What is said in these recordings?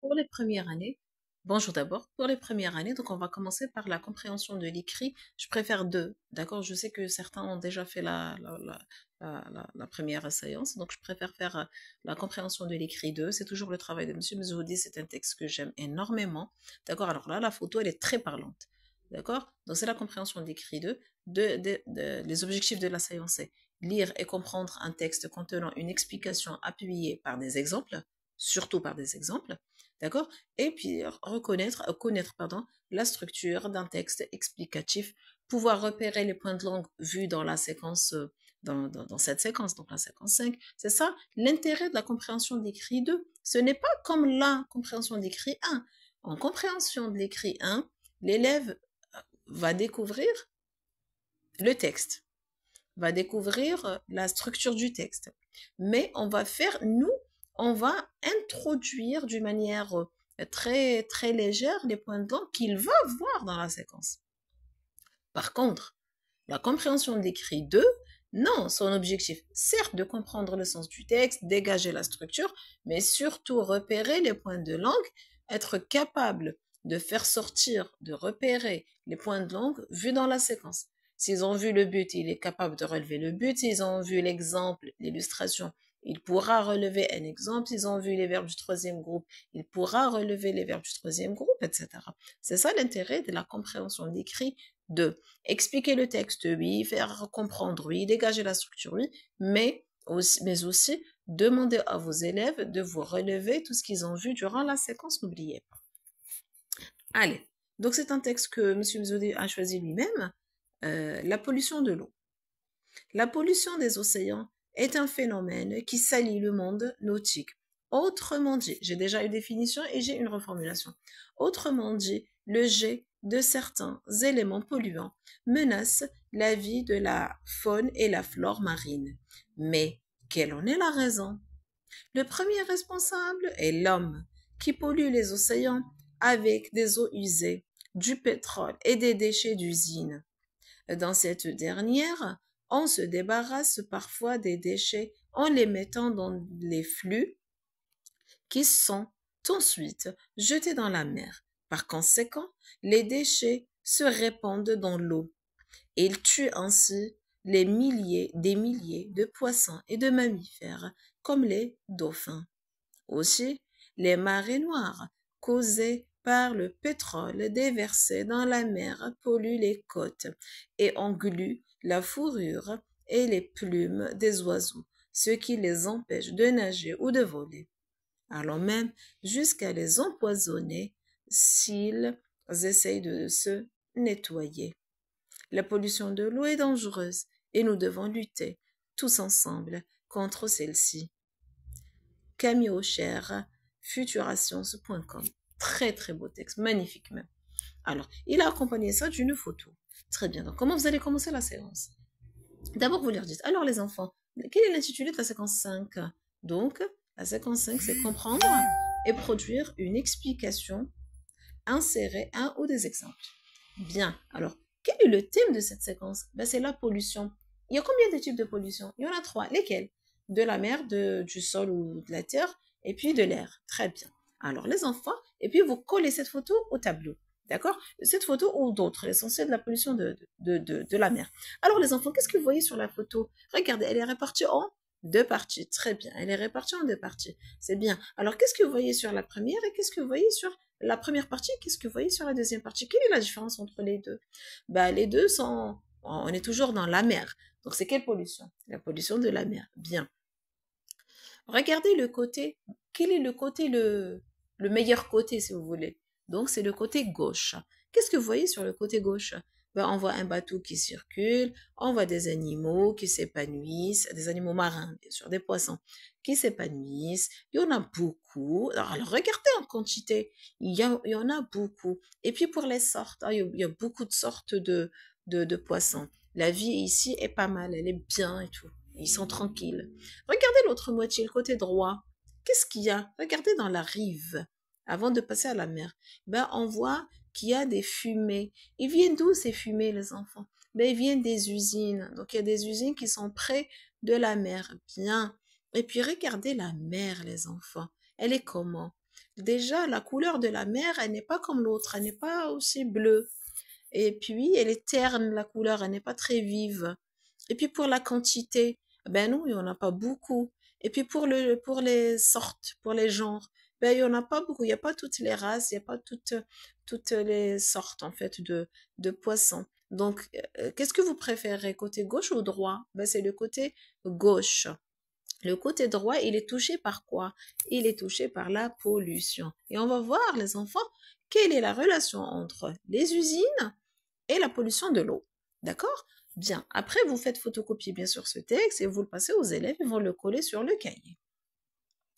Pour les premières années, bonjour d'abord, pour les premières années, donc on va commencer par la compréhension de l'écrit. Je préfère deux, d'accord? Je sais que certains ont déjà fait la première séance, donc je préfère faire la compréhension de l'écrit 2. C'est toujours le travail de Monsieur Mzoudi, c'est un texte que j'aime énormément, d'accord? Alors là, la photo, elle est très parlante, d'accord? Donc c'est la compréhension de l'écrit 2. Les objectifs de la séance, c'est lire et comprendre un texte contenant une explication appuyée par des exemples, surtout par des exemples. D'accord? Et puis connaître pardon, la structure d'un texte explicatif, pouvoir repérer les points de langue vus dans la séquence, dans cette séquence, donc la séquence 5. C'est ça l'intérêt de la compréhension de l'écrit 2. Ce n'est pas comme la compréhension de l'écrit 1. En compréhension de l'écrit 1, l'élève va découvrir le texte, va découvrir la structure du texte. Mais on va introduire d'une manière très, très légère les points de langue qu'il va voir dans la séquence. Par contre, la compréhension de l'écrit 2, non, son objectif, certes, de comprendre le sens du texte, dégager la structure, mais surtout repérer les points de langue, être capable de faire sortir, de repérer les points de langue vus dans la séquence. S'ils ont vu le but, il est capable de relever le but. S'ils ont vu l'exemple, l'illustration, il pourra relever un exemple. S'ils ont vu les verbes du troisième groupe, il pourra relever les verbes du troisième groupe, etc. C'est ça l'intérêt de la compréhension de l'écrit 2. Expliquer le texte, oui, faire comprendre, oui, dégager la structure, oui, mais aussi demander à vos élèves de vous relever tout ce qu'ils ont vu durant la séquence, n'oubliez pas. Allez, donc c'est un texte que M. Mzoudi a choisi lui-même, la pollution de l'eau. La pollution des océans est un phénomène qui salit le monde nautique. Autrement dit, j'ai déjà une définition et j'ai une reformulation. Autrement dit, le jet de certains éléments polluants menace la vie de la faune et la flore marine. Mais quelle en est la raison? Le premier responsable est l'homme, qui pollue les océans avec des eaux usées, du pétrole et des déchets d'usines. Dans cette dernière, on se débarrasse parfois des déchets en les mettant dans les flux qui sont ensuite jetés dans la mer. Par conséquent, les déchets se répandent dans l'eau. Ils tuent ainsi des milliers de poissons et de mammifères, comme les dauphins. Aussi, les marées noires, causées par le pétrole déversé dans la mer, polluent les côtes et engluent la fourrure et les plumes des oiseaux, ce qui les empêche de nager ou de voler, allant même jusqu'à les empoisonner s'ils essayent de se nettoyer. La pollution de l'eau est dangereuse et nous devons lutter tous ensemble contre celle-ci. Camille Aucher, futurascience.com. Très très beau texte, magnifique même. Alors, il a accompagné ça d'une photo. Très bien, donc comment vous allez commencer la séance? D'abord, vous leur dites, alors les enfants, quel est l'intitulé de la séquence 5? Donc, la séquence 5, c'est comprendre et produire une explication, insérer un ou des exemples. Bien, alors, quel est le thème de cette séquence? Ben, c'est la pollution. Il y a combien de types de pollution? Il y en a 3. Lesquels? De la mer, du sol ou de la terre, et puis de l'air. Très bien. Alors, les enfants, et puis vous collez cette photo au tableau. D'accord? Cette photo ou d'autres, l'essentiel de la pollution de la mer. Alors, les enfants, qu'est-ce que vous voyez sur la photo? Regardez, elle est répartie en 2 parties. Très bien. Elle est répartie en 2 parties. C'est bien. Alors, qu'est-ce que vous voyez sur la première et qu'est-ce que vous voyez sur la première partie? Qu'est-ce que vous voyez sur la deuxième partie? Quelle est la différence entre les deux? Ben, les deux sont... On est toujours dans la mer. Donc, c'est quelle pollution? La pollution de la mer. Bien. Regardez le côté. Quel est le meilleur côté, si vous voulez? Donc, c'est le côté gauche. Qu'est-ce que vous voyez sur le côté gauche? Ben, on voit un bateau qui circule, on voit des animaux qui s'épanouissent, des animaux marins, bien sûr, des poissons qui s'épanouissent. Il y en a beaucoup. Alors regardez en quantité, il y en a beaucoup. Et puis pour les sortes, il y a beaucoup de sortes de poissons. La vie ici est pas mal, elle est bien et tout. Ils sont tranquilles. Regardez l'autre moitié, le côté droit. Qu'est-ce qu'il y a? Regardez dans la rive, avant de passer à la mer. Ben, on voit qu'il y a des fumées. Ils viennent d'où ces fumées, les enfants? Ben, ils viennent des usines. Donc, il y a des usines qui sont près de la mer. Bien. Et puis, regardez la mer, les enfants. Elle est comment? Déjà, la couleur de la mer, elle n'est pas comme l'autre, elle n'est pas aussi bleue. Et puis, elle est terne, la couleur, elle n'est pas très vive. Et puis, pour la quantité, ben non, il n'y en a pas beaucoup. Et puis, pour les sortes, pour les genres, ben, il n'y en a pas beaucoup. Il n'y a pas toutes les races, il n'y a pas toutes les sortes, en fait, de poissons. Donc, qu'est-ce que vous préférez, côté gauche ou droit? Ben, c'est le côté gauche. Le côté droit, il est touché par quoi? Il est touché par la pollution. Et on va voir, les enfants, quelle est la relation entre les usines et la pollution de l'eau. D'accord? Bien. Après, vous faites photocopier bien sûr ce texte et vous le passez aux élèves, ils vont le coller sur le cahier.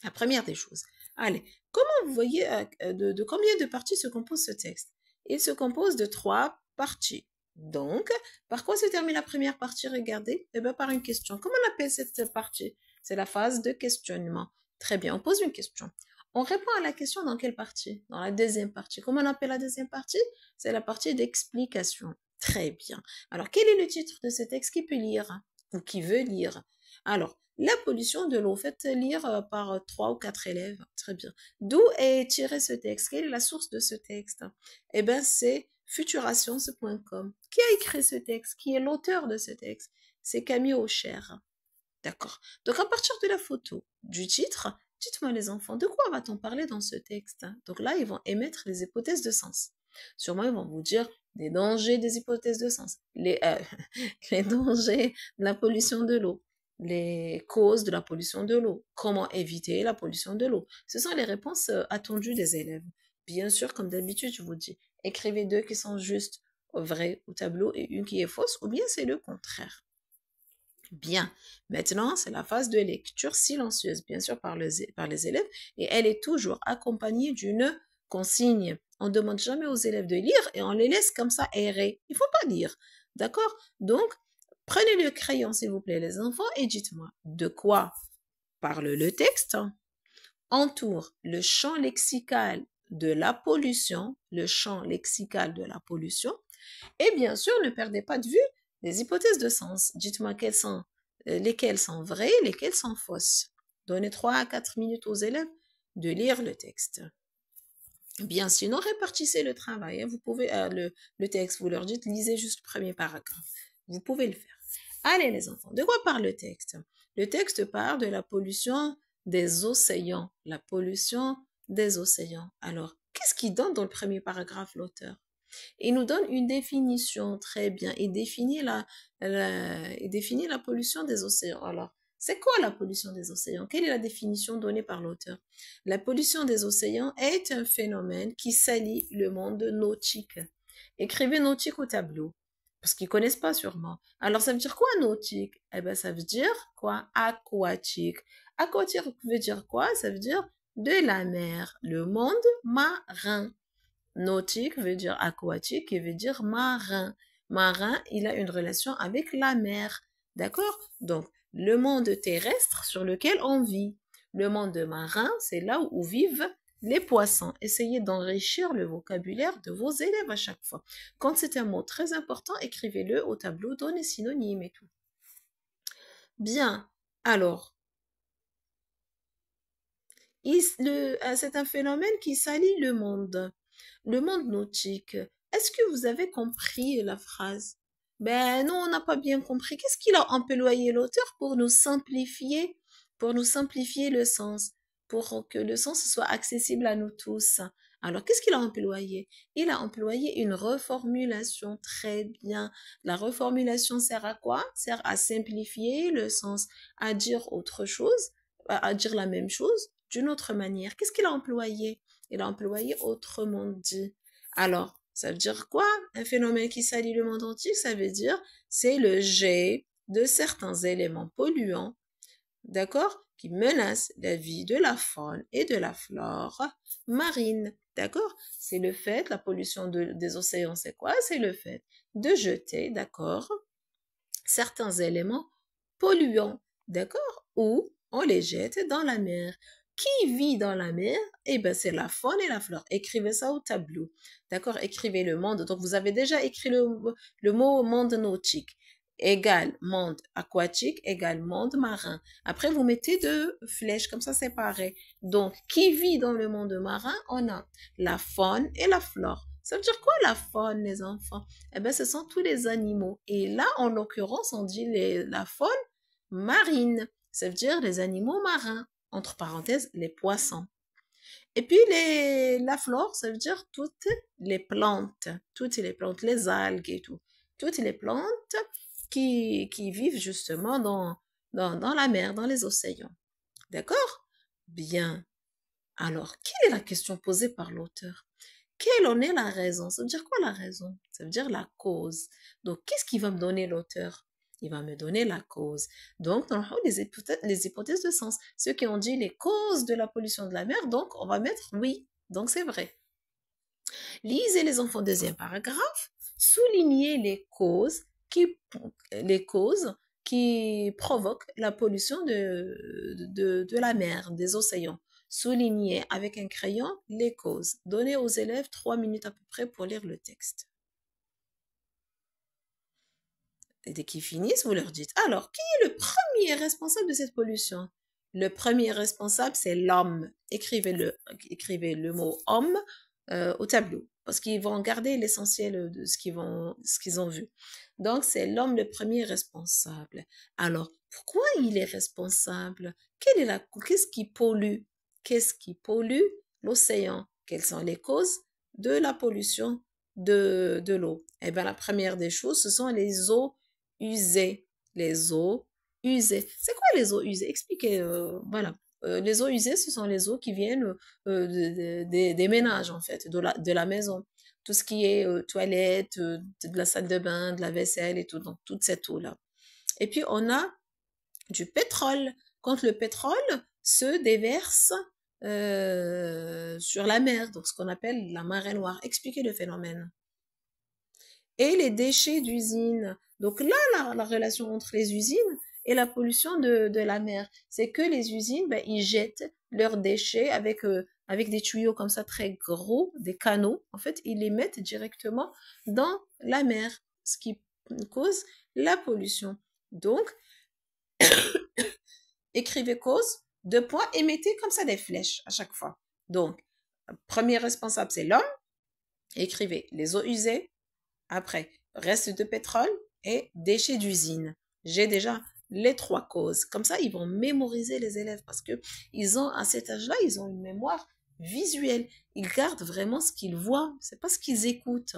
La première des choses. Allez, comment vous voyez de combien de parties se compose ce texte? Il se compose de 3 parties. Donc, par quoi se termine la première partie? Regardez. Eh bien, par une question. Comment on appelle cette partie? C'est la phase de questionnement. Très bien, on pose une question. On répond à la question dans quelle partie? Dans la deuxième partie. Comment on appelle la deuxième partie? C'est la partie d'explication. Très bien. Alors, quel est le titre de ce texte? Qui peut lire? Ou qui veut lire? Alors, la pollution de l'eau, faites lire par 3 ou 4 élèves. Très bien. D'où est tiré ce texte? Quelle est la source de ce texte? Eh bien, c'est futurascience.com. Qui a écrit ce texte? Qui est l'auteur de ce texte? C'est Camille Aucher. D'accord. Donc, à partir de la photo, du titre, dites-moi les enfants, de quoi va-t-on parler dans ce texte? Donc là, ils vont émettre les hypothèses de sens. Sûrement, ils vont vous dire les dangers des hypothèses de sens, les dangers de la pollution de l'eau, les causes de la pollution de l'eau, comment éviter la pollution de l'eau. Ce sont les réponses attendues des élèves. Bien sûr, comme d'habitude, je vous dis, écrivez 2 qui sont justes, vraies au tableau et une qui est fausse, ou bien c'est le contraire. Bien. Maintenant, c'est la phase de lecture silencieuse, bien sûr, par les élèves, et elle est toujours accompagnée d'une consigne. On ne demande jamais aux élèves de lire et on les laisse comme ça errer. Il ne faut pas lire. D'accord? Donc, prenez le crayon, s'il vous plaît, les enfants, et dites-moi de quoi parle le texte, entoure le champ lexical de la pollution, le champ lexical de la pollution, et bien sûr, ne perdez pas de vue les hypothèses de sens. Dites-moi lesquelles sont vraies, lesquelles sont fausses. Donnez 3 à 4 minutes aux élèves de lire le texte. Bien, sinon, répartissez le travail. Vous pouvez, le texte, vous leur dites, lisez juste le premier paragraphe. Vous pouvez le faire. Allez, les enfants, de quoi parle le texte? Le texte parle de la pollution des océans. La pollution des océans. Alors, qu'est-ce qu'il donne dans le premier paragraphe, l'auteur? Il nous donne une définition, très bien. Il définit la pollution des océans. Alors, c'est quoi la pollution des océans? Quelle est la définition donnée par l'auteur? La pollution des océans est un phénomène qui salit le monde nautique. Écrivez nautique au tableau, parce qu'ils ne connaissent pas sûrement. Alors, ça veut dire quoi nautique? Eh bien, ça veut dire quoi? Aquatique. Aquatique veut dire quoi? Ça veut dire de la mer, le monde marin. Nautique veut dire aquatique et veut dire marin. Marin, il a une relation avec la mer. D'accord? Donc, le monde terrestre sur lequel on vit. Le monde marin, c'est là où vivent les poissons. Essayez d'enrichir le vocabulaire de vos élèves à chaque fois. Quand c'est un mot très important, écrivez-le au tableau, donnez synonymes et tout. Bien. Alors, c'est un phénomène qui salit le monde nautique. Est-ce que vous avez compris la phrase? Ben non, on n'a pas bien compris. Qu'est-ce qu'il a employé l'auteur pour nous simplifier le sens, pour que le sens soit accessible à nous tous? Alors, qu'est-ce qu'il a employé? Il a employé une reformulation. Très bien. La reformulation sert à quoi? Sert à simplifier le sens, à dire autre chose, à dire la même chose d'une autre manière. Qu'est-ce qu'il a employé? Il a employé autrement dit. Alors, ça veut dire quoi? Un phénomène qui salit le monde entier, ça veut dire c'est le jet de certains éléments polluants, d'accord, qui menacent la vie de la faune et de la flore marine, d'accord? C'est le fait, la pollution des océans, c'est quoi? C'est le fait de jeter, d'accord, certains éléments polluants, d'accord? Ou on les jette dans la mer. Qui vit dans la mer? Eh bien, c'est la faune et la flore. Écrivez ça au tableau. D'accord? Écrivez le monde. Donc, vous avez déjà écrit le mot monde nautique. égale monde aquatique égale monde marin. Après, vous mettez deux flèches comme ça séparées. Donc, qui vit dans le monde marin? On a la faune et la flore. Ça veut dire quoi la faune, les enfants? Eh bien, ce sont tous les animaux. Et là, en l'occurrence, on dit la faune marine. Ça veut dire les animaux marins. Entre parenthèses, les poissons. Et puis, la flore, ça veut dire toutes les plantes, les algues et tout. Toutes les plantes qui vivent justement dans la mer, dans les océans. D'accord? Bien. Alors, quelle est la question posée par l'auteur? Quelle en est la raison? Ça veut dire quoi la raison? Ça veut dire la cause. Donc, qu'est-ce qui va me donner l'auteur? Il va me donner la cause. Donc, dans le fond, les hypothèses de sens. Ceux qui ont dit les causes de la pollution de la mer, donc on va mettre oui. Donc, c'est vrai. Lisez les enfants, deuxième paragraphe. Soulignez les causes qui provoquent la pollution de la mer, des océans. Soulignez avec un crayon les causes. Donnez aux élèves 3 minutes à peu près pour lire le texte. Et dès qu'ils finissent, vous leur dites, alors, qui est le premier responsable de cette pollution? Le premier responsable, c'est l'homme. Écrivez le mot homme au tableau, parce qu'ils vont garder l'essentiel de ce qu'ils ont vu. Donc, c'est l'homme le premier responsable. Alors, pourquoi il est responsable? Qu'est-ce qui pollue? Qu'est-ce qui pollue l'océan? Quelles sont les causes de la pollution de l'eau? Eh bien, la première des choses, ce sont les eaux usées. Les eaux usées. C'est quoi les eaux usées? Expliquez, voilà. Les eaux usées, ce sont les eaux qui viennent des ménages, en fait, de la maison. Tout ce qui est toilette, de la salle de bain, de la vaisselle et tout, donc toute cette eau-là. Et puis, on a du pétrole. Quand le pétrole se déverse sur la mer, donc ce qu'on appelle la marée noire. Expliquez le phénomène. Et les déchets d'usines. Donc là, la relation entre les usines et la pollution de la mer, c'est que les usines, ben, ils jettent leurs déchets avec des tuyaux comme ça très gros, des canaux. En fait, ils les mettent directement dans la mer, ce qui cause la pollution. Donc, écrivez cause, 2 points, et mettez comme ça des flèches à chaque fois. Donc, premier responsable, c'est l'homme. Écrivez les eaux usées. Après, reste de pétrole et déchets d'usine. J'ai déjà les 3 causes. Comme ça, ils vont mémoriser les élèves parce que à cet âge-là, ils ont une mémoire visuelle. Ils gardent vraiment ce qu'ils voient. C'est pas ce qu'ils écoutent.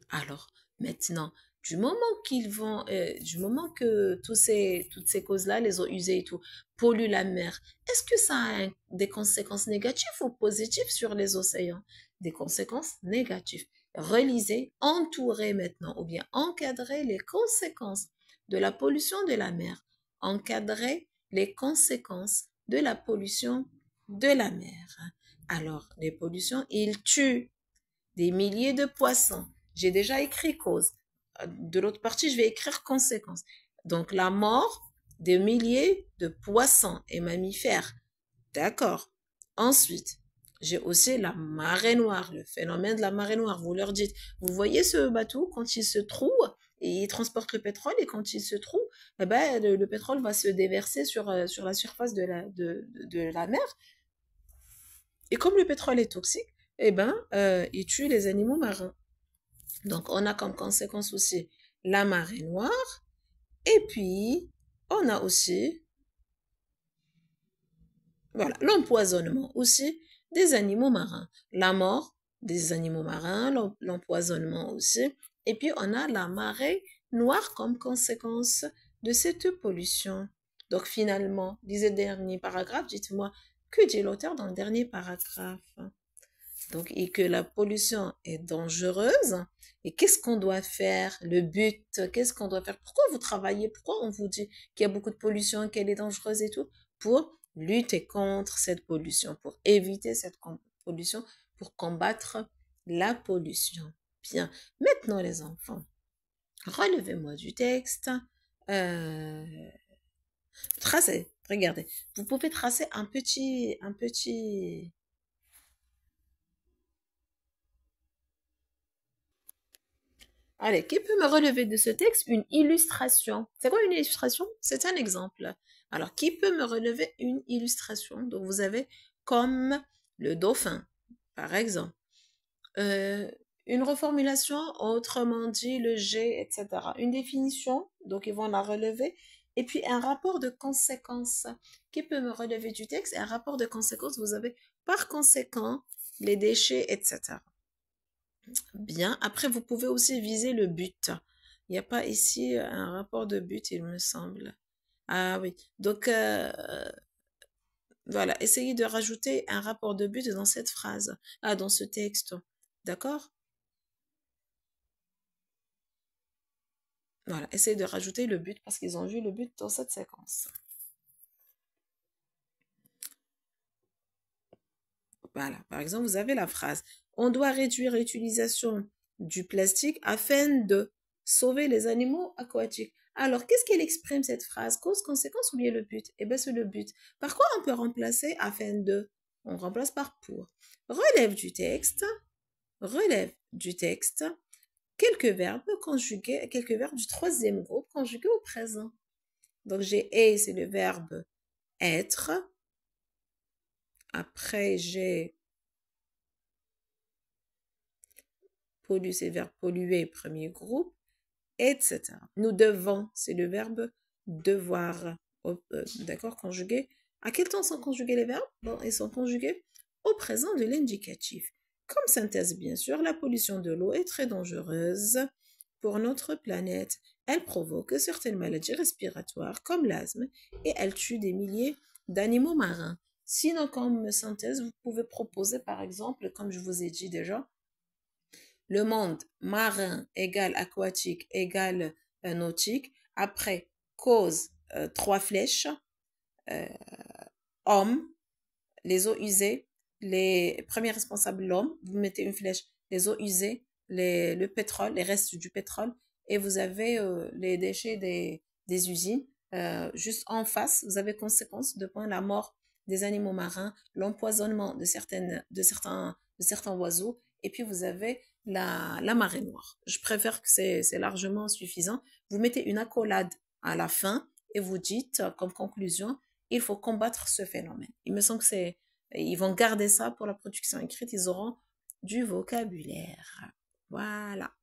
Alors, maintenant, du moment que toutes ces causes-là, les eaux usées et tout, polluent la mer, est-ce que ça a des conséquences négatives ou positives sur les océans? Des conséquences négatives. Relisez, entourez maintenant, ou bien encadrez les conséquences de la pollution de la mer. Encadrez les conséquences de la pollution de la mer. Alors, les pollutions, ils tuent des milliers de poissons. J'ai déjà écrit cause. De l'autre partie, je vais écrire conséquence. Donc, la mort de milliers de poissons et mammifères. D'accord. Ensuite, j'ai aussi la marée noire, le phénomène de la marée noire. Vous leur dites, vous voyez ce bateau, quand il se trouve, et il transporte le pétrole, et quand il se trouve, eh ben, le pétrole va se déverser sur la surface de la mer. Et comme le pétrole est toxique, eh ben, il tue les animaux marins. Donc, on a comme conséquence aussi la marée noire. Et puis, on a aussi, voilà, l'empoisonnement aussi des animaux marins. La mort des animaux marins, l'empoisonnement aussi. Et puis, on a la marée noire comme conséquence de cette pollution. Donc, finalement, lisez le dernier paragraphe. Dites-moi, que dit l'auteur dans le dernier paragraphe? Donc, et que la pollution est dangereuse. Et qu'est-ce qu'on doit faire? Le but, qu'est-ce qu'on doit faire? Pourquoi vous travaillez? Pourquoi on vous dit qu'il y a beaucoup de pollution, qu'elle est dangereuse et tout? Pour lutter contre cette pollution, pour éviter cette pollution, pour combattre la pollution. Bien. Maintenant, les enfants, relevez-moi du texte. Euh, Tracez. Regardez. Vous pouvez tracer un petit Allez, qui peut me relever de ce texte une illustration? C'est quoi une illustration? C'est un exemple. Alors, qui peut me relever une illustration? Donc, vous avez comme le dauphin, par exemple. Euh, une reformulation, autrement dit, le G, etc. Une définition, donc ils vont la relever. Et puis, un rapport de conséquences. Qui peut me relever du texte? Un rapport de conséquences, vous avez par conséquent les déchets, etc. Bien. Après, vous pouvez aussi viser le but. Il n'y a pas ici un rapport de but, il me semble. Ah oui. Donc, voilà. Essayez de rajouter un rapport de but dans cette phrase. Ah, dans ce texte. D'accord? Voilà. Essayez de rajouter le but parce qu'ils ont vu le but dans cette séquence. Voilà. Par exemple, vous avez la phrase. On doit réduire l'utilisation du plastique afin de sauver les animaux aquatiques. Alors, qu'est-ce qu'elle exprime cette phrase? Cause, conséquence ou bien le but? Eh bien, c'est le but. Par quoi on peut remplacer afin de? On remplace par pour. Relève du texte. Relève du texte. Quelques verbes conjugués, quelques verbes du troisième groupe conjugués au présent. Donc, j'ai et, c'est le verbe être. Après, j'ai pollu, c'est le verbe polluer, premier groupe, etc. Nous devons, c'est le verbe devoir, d'accord, conjugué. À quel temps sont conjugués les verbes? Bon, ils sont conjugués au présent de l'indicatif. Comme synthèse, bien sûr, la pollution de l'eau est très dangereuse pour notre planète. Elle provoque certaines maladies respiratoires comme l'asthme et elle tue des milliers d'animaux marins. Sinon, comme synthèse, vous pouvez proposer, par exemple, comme je vous ai dit déjà, le monde marin égale aquatique égale nautique. Après, cause, trois flèches, euh, homme, les eaux usées, les premiers responsables, l'homme, vous mettez une flèche, les eaux usées, le pétrole, les restes du pétrole, et vous avez les déchets des usines. Juste en face, vous avez conséquence de point la mort des animaux marins, l'empoisonnement de certains oiseaux, et puis vous avez la marée noire. Je préfère que c'est largement suffisant. Vous mettez une accolade à la fin et vous dites comme conclusion, il faut combattre ce phénomène. Il me semble que ils vont garder ça pour la production écrite, ils auront du vocabulaire. Voilà.